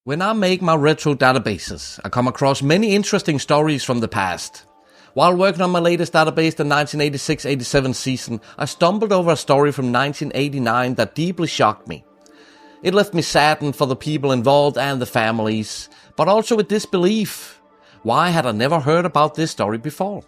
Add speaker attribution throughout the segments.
Speaker 1: When I make my retro databases, I come across many interesting stories from the past. While working on my latest database, the 1986-87 season, I stumbled over a story from 1989 that deeply shocked me. It left me saddened for the people involved and the families, but also with disbelief. Why had I never heard about this story before?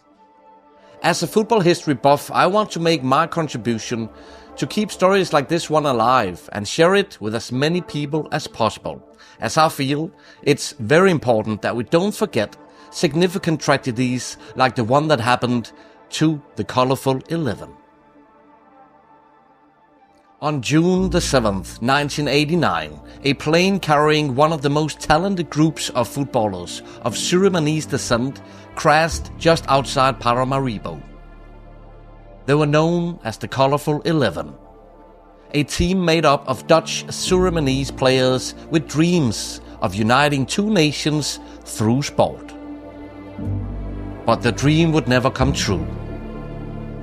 Speaker 1: As a football history buff, I want to make my contribution to keep stories like this one alive and share it with as many people as possible, as I feel it's very important that we don't forget significant tragedies like the one that happened to the Colourful 11. On June the 7th, 1989, a plane carrying one of the most talented groups of footballers of Surinamese descent crashed just outside Paramaribo. They were known as the Colourful 11, a team made up of Dutch Surinamese players with dreams of uniting two nations through sport. But the dream would never come true.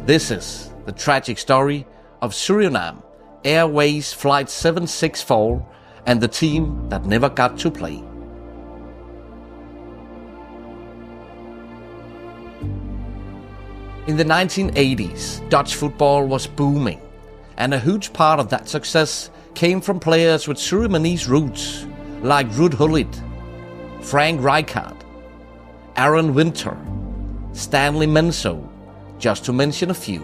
Speaker 1: This is the tragic story of Surinam Airways Flight 764 and the team that never got to play. In the 1980s, Dutch football was booming, and a huge part of that success came from players with Surinamese roots like Ruud Gullit, Frank Rijkaard, Aaron Winter, Stanley Menzo, just to mention a few.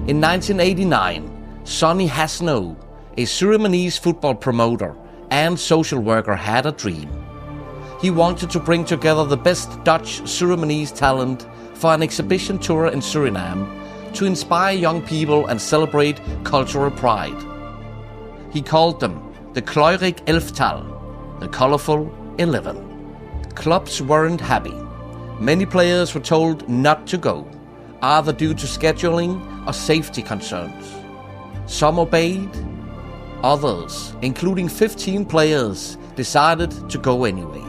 Speaker 1: In 1989, Sonny Hasno, a Surinamese football promoter and social worker, had a dream. He wanted to bring together the best Dutch Surinamese talent for an exhibition tour in Suriname to inspire young people and celebrate cultural pride. He called them the Kleurrijk Elftal, the Colourful 11. Clubs weren't happy. Many players were told not to go, either due to scheduling or safety concerns. Some obeyed, others, including 15 players, decided to go anyway.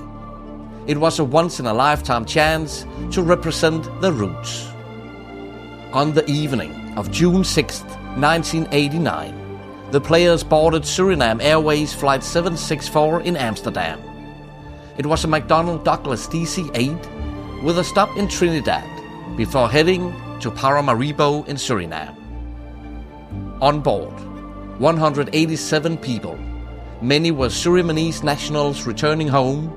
Speaker 1: It was a once-in-a-lifetime chance to represent the roots. On the evening of June 6, 1989, the players boarded Surinam Airways Flight 764 in Amsterdam. It was a McDonnell Douglas DC-8 with a stop in Trinidad before heading to Paramaribo in Suriname. On board, 187 people. Many were Surinamese nationals returning home,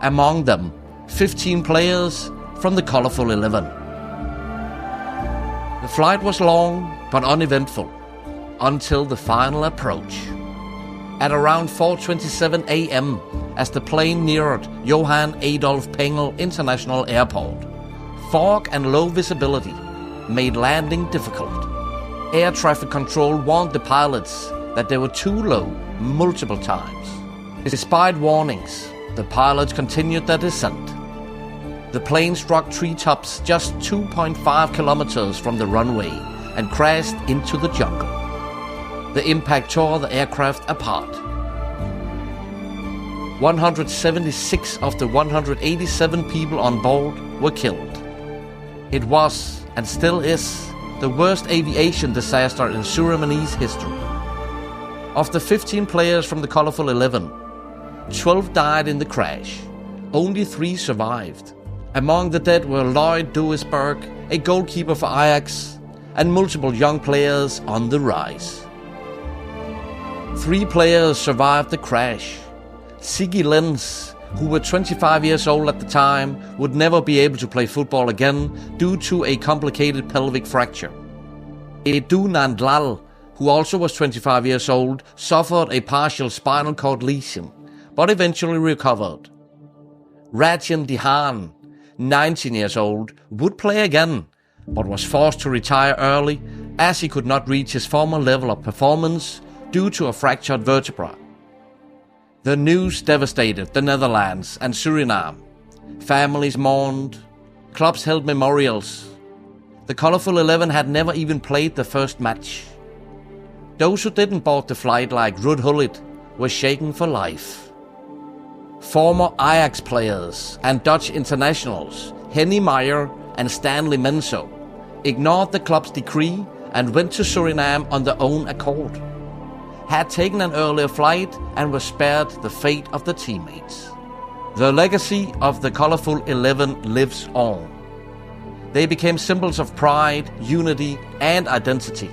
Speaker 1: among them 15 players from the Colourful 11. The flight was long but uneventful until the final approach. At around 4:27 a.m., as the plane neared Johan Adolf Pengel International Airport, fog and low visibility made landing difficult. Air traffic control warned the pilots that they were too low multiple times. Despite warnings, the pilots continued their descent. The plane struck treetops just 2.5 kilometers from the runway and crashed into the jungle. The impact tore the aircraft apart. 176 of the 187 people on board were killed. It was, and still is, the worst aviation disaster in Surinamese history. Of the 15 players from the Colourful 11, 12 died in the crash. Only 3 survived. Among the dead were Lloyd Duisberg, a goalkeeper for Ajax, and multiple young players on the rise. 3 players survived the crash. Siggy Lenz, who were 25 years old at the time, would never be able to play football again due to a complicated pelvic fracture. Edu Nandlal, who also was 25 years old, suffered a partial spinal cord lesion, but eventually recovered. Rajan Dihan, 19 years old, would play again, but was forced to retire early as he could not reach his former level of performance due to a fractured vertebra. The news devastated the Netherlands and Suriname. Families mourned, clubs held memorials. The Colourful 11 had never even played the first match. Those who didn't board the flight, like Ruud Gullit, were shaken for life. Former Ajax players and Dutch internationals, Henny Meyer and Stanley Menzo, ignored the club's decree and went to Suriname on their own accord. had taken an earlier flight and were spared the fate of the teammates. The legacy of the Colourful 11 lives on. They became symbols of pride, unity, and identity.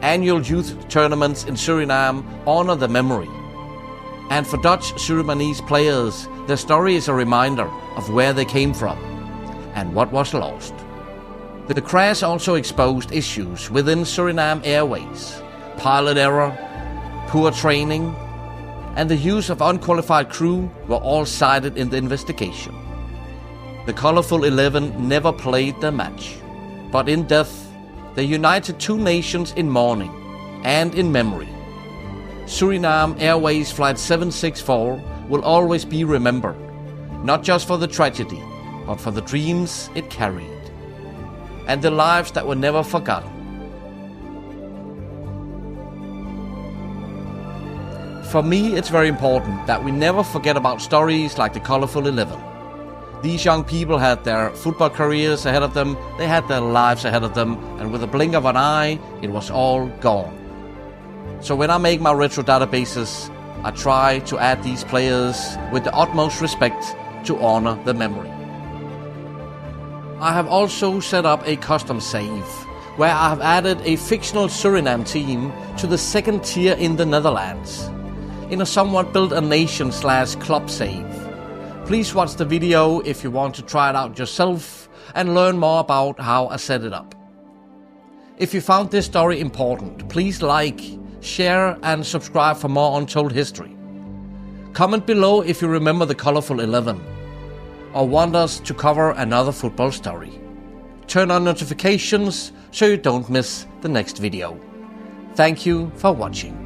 Speaker 1: Annual youth tournaments in Suriname honor the memory. And for Dutch Surinamese players, their story is a reminder of where they came from and what was lost. The crash also exposed issues within Surinam Airways, pilot error, poor training, and the use of unqualified crew were all cited in the investigation. The Colourful 11 never played their match, but in death they united two nations in mourning and in memory. Surinam Airways Flight 764 will always be remembered, not just for the tragedy, but for the dreams it carried, and the lives that were never forgotten. For me, it's very important that we never forget about stories like the Colourful 11. These young people had their football careers ahead of them, they had their lives ahead of them, and with a blink of an eye, it was all gone. So when I make my retro databases, I try to add these players with the utmost respect to honor the memory. I have also set up a custom save, where I have added a fictional Suriname team to the second tier in the Netherlands, in a somewhat build-a-nation/club save. Please watch the video if you want to try it out yourself and learn more about how I set it up. If you found this story important, please like, share and subscribe for more untold history. Comment below if you remember the Colourful 11 or want us to cover another football story. Turn on notifications so you don't miss the next video. Thank you for watching.